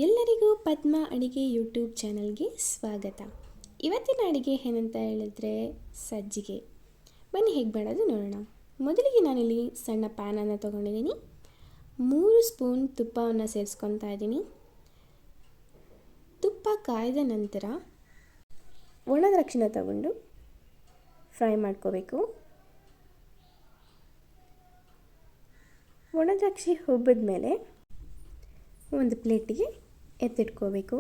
ಎಲ್ಲರಿಗೂ ಪದ್ಮ ಅಡಿಗೆ ಯೂಟ್ಯೂಬ್ ಚಾನಲ್ಗೆ ಸ್ವಾಗತ. ಇವತ್ತಿನ ಅಡಿಗೆ ಏನಂತ ಹೇಳಿದ್ರೆ ಸಜ್ಜಿಗೆ. ಬನ್ನಿ ಹೇಗೆ ಮಾಡೋದು ನೋಡೋಣ. ಮೊದಲಿಗೆ ನಾನಿಲ್ಲಿ ಸಣ್ಣ ಪ್ಯಾನನ್ನು ತೊಗೊಂಡಿದ್ದೀನಿ. 3 ಸ್ಪೂನ್ ತುಪ್ಪವನ್ನು ಸೇರಿಸ್ಕೊತಾ ಇದ್ದೀನಿ. ತುಪ್ಪ ಕಾಯ್ದ ನಂತರ ಒಣ ದ್ರಾಕ್ಷಿನ ತಗೊಂಡು ಫ್ರೈ ಮಾಡ್ಕೋಬೇಕು. ಒಣ ದ್ರಾಕ್ಷಿ ಹುಬ್ಬಿದ ಮೇಲೆ ಒಂದು ಪ್ಲೇಟಿಗೆ ಎತ್ತಿಟ್ಕೋಬೇಕು.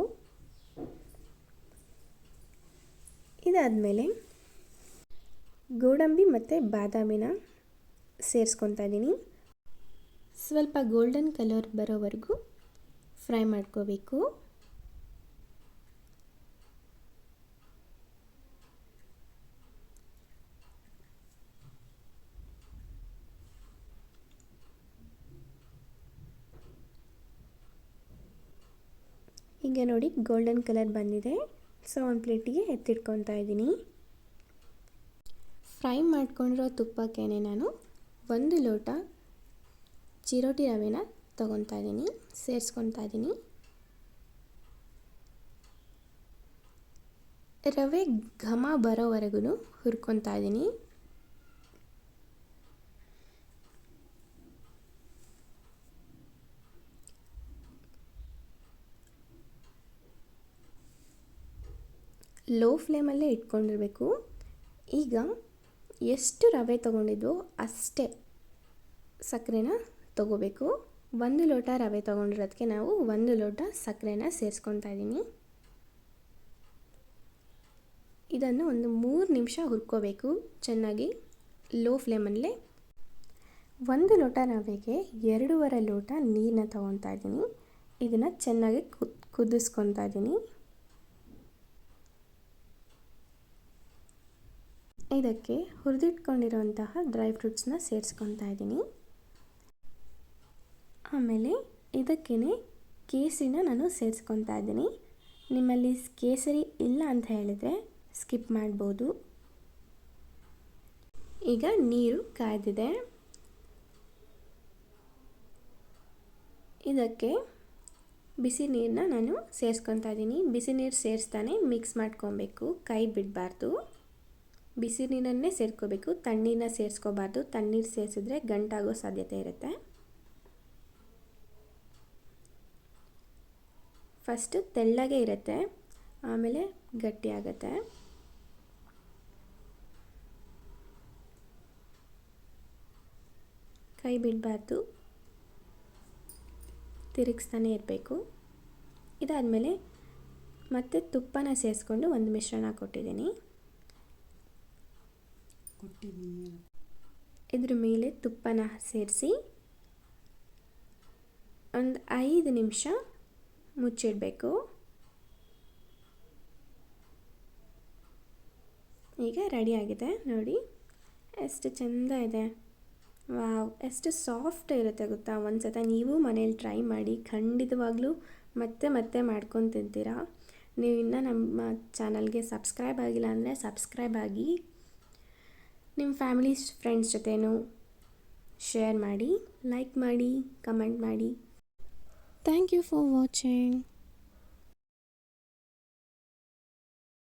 ಇದಾದಮೇಲೆ ಗೋಡಂಬಿ ಮತ್ತು ಬಾದಾಮಿನ ಸೇರಿಸ್ಕೊತಾ ಇದ್ದೀನಿ. ಸ್ವಲ್ಪ ಗೋಲ್ಡನ್ ಕಲರ್ ಬರೋವರೆಗೂ ಫ್ರೈ ಮಾಡ್ಕೋಬೇಕು. ಈಗ ನೋಡಿ ಗೋಲ್ಡನ್ ಕಲರ್ ಬಂದಿದೆ. ಸೊ ಒಂದು ಪ್ಲೇಟಿಗೆ ಎತ್ತಿಟ್ಕೊತಾ ಇದ್ದೀನಿ. ಫ್ರೈ ಮಾಡ್ಕೊಂಡಿರೋ ತುಪ್ಪಕ್ಕೆ ನಾನು 1 ಲೋಟ ಚಿರೋಟಿ ರವೆನ ತೊಗೊತಾ ಇದ್ದೀನಿ, ಸೇರಿಸ್ಕೊತಾ ಇದ್ದೀನಿ. ರವೆ ಘಮ ಬರೋವರೆಗೂ ಹುರ್ಕೊತಾ ಇದ್ದೀನಿ. ಲೋ ಫ್ಲೇಮಲ್ಲೇ ಇಟ್ಕೊಂಡಿರಬೇಕು. ಈಗ ಎಷ್ಟು ರವೆ ತೊಗೊಂಡಿದ್ವೋ ಅಷ್ಟೇ ಸಕ್ಕರೆನ ತೊಗೋಬೇಕು. 1 ಲೋಟ ರವೆ ತೊಗೊಂಡಿರೋದಕ್ಕೆ ನಾವು 1 ಲೋಟ ಸಕ್ಕರೆನ ಸೇರಿಸ್ಕೊತಾ ಇದ್ದೀನಿ. ಇದನ್ನು ಒಂದು 3 ನಿಮಿಷ ಹುರ್ಕೋಬೇಕು ಚೆನ್ನಾಗಿ ಲೋ ಫ್ಲೇಮಲ್ಲೇ. 1 ಲೋಟ ರವೆಗೆ 2.5 ಲೋಟ ನೀರನ್ನ ತೊಗೊತಾ ಇದ್ದೀನಿ. ಇದನ್ನು ಚೆನ್ನಾಗಿ ಕುದಿಸ್ಕೊತಾ ಇದ್ದೀನಿ. ಇದಕ್ಕೆ ಹುರಿದಿಟ್ಕೊಂಡಿರುವಂತಹ ಡ್ರೈ ಫ್ರೂಟ್ಸ್ನ ಸೇರಿಸ್ಕೊತಾ ಇದ್ದೀನಿ. ಆಮೇಲೆ ಇದಕ್ಕೇ ಕೇಸರಿನ ನಾನು ಸೇರಿಸ್ಕೊತಾ ಇದ್ದೀನಿ. ನಿಮ್ಮಲ್ಲಿ ಕೇಸರಿ ಇಲ್ಲ ಅಂತ ಹೇಳಿದರೆ ಸ್ಕಿಪ್ ಮಾಡ್ಬೋದು. ಈಗ ನೀರು ಕಾಯ್ದಿದೆ. ಇದಕ್ಕೆ ಬಿಸಿ ನೀರನ್ನ ನಾನು ಸೇರಿಸ್ಕೊತಾ ಇದ್ದೀನಿ. ಬಿಸಿ ನೀರು ಸೇರಿಸ್ತಾನೆ ಮಿಕ್ಸ್ ಮಾಡ್ಕೊಬೇಕು, ಕೈ ಬಿಡಬಾರ್ದು. ಬಿಸಿ ನೀರನ್ನೇ ಸೇರ್ಕೋಬೇಕು, ತಣ್ಣೀರನ್ನ ಸೇರಿಸ್ಕೋಬಾರ್ದು. ತಣ್ಣೀರು ಸೇರಿಸಿದ್ರೆ ಗಂಟಾಗೋ ಸಾಧ್ಯತೆ ಇರುತ್ತೆ. ಫಸ್ಟು ತೆಳ್ಳಗೆ ಇರುತ್ತೆ, ಆಮೇಲೆ ಗಟ್ಟಿ ಆಗುತ್ತೆ. ಕೈ ಬಿಡಬಾರ್ದು, ತಿರುಗಿಸ್ತಾನೆ ಇರಬೇಕು. ಇದಾದಮೇಲೆ ಮತ್ತೆ ತುಪ್ಪನ ಸೇರಿಸ್ಕೊಂಡು ಒಂದು ಮಿಶ್ರಣ ಕೊಟ್ಟಿದ್ದೀನಿ. ಇದ್ರ ಮೇಲೆ ತುಪ್ಪನ ಸೇರಿಸಿ ಒಂದು 5 ನಿಮಿಷ ಮುಚ್ಚಿಡಬೇಕು. ಈಗ ರೆಡಿಯಾಗಿದೆ ನೋಡಿ, ಎಷ್ಟು ಚೆಂದ ಇದೆ. ವಾವ್, ಎಷ್ಟು ಸಾಫ್ಟ್ ಇರುತ್ತೆ ಗೊತ್ತಾ. ಒಂದು ಸತ ನೀವು ಮನೇಲಿ ಟ್ರೈ ಮಾಡಿ, ಖಂಡಿತವಾಗ್ಲೂ ಮತ್ತೆ ಮತ್ತೆ ಮಾಡ್ಕೊಂಡು ತಿಂತೀರಾ. ನೀವು ಇನ್ನೂ ನಮ್ಮ ಚಾನಲ್ಗೆ ಸಬ್ಸ್ಕ್ರೈಬ್ ಆಗಿಲ್ಲ ಅಂದರೆ ಸಬ್ಸ್ಕ್ರೈಬ್ ಆಗಿ, ನಿಮ್ಮ ಫ್ಯಾಮಿಲಿ ಫ್ರೆಂಡ್ಸ್ ಜೊತೆನೂ ಶೇರ್ ಮಾಡಿ, ಲೈಕ್ ಮಾಡಿ, ಕಮೆಂಟ್ ಮಾಡಿ. Thank you for watching.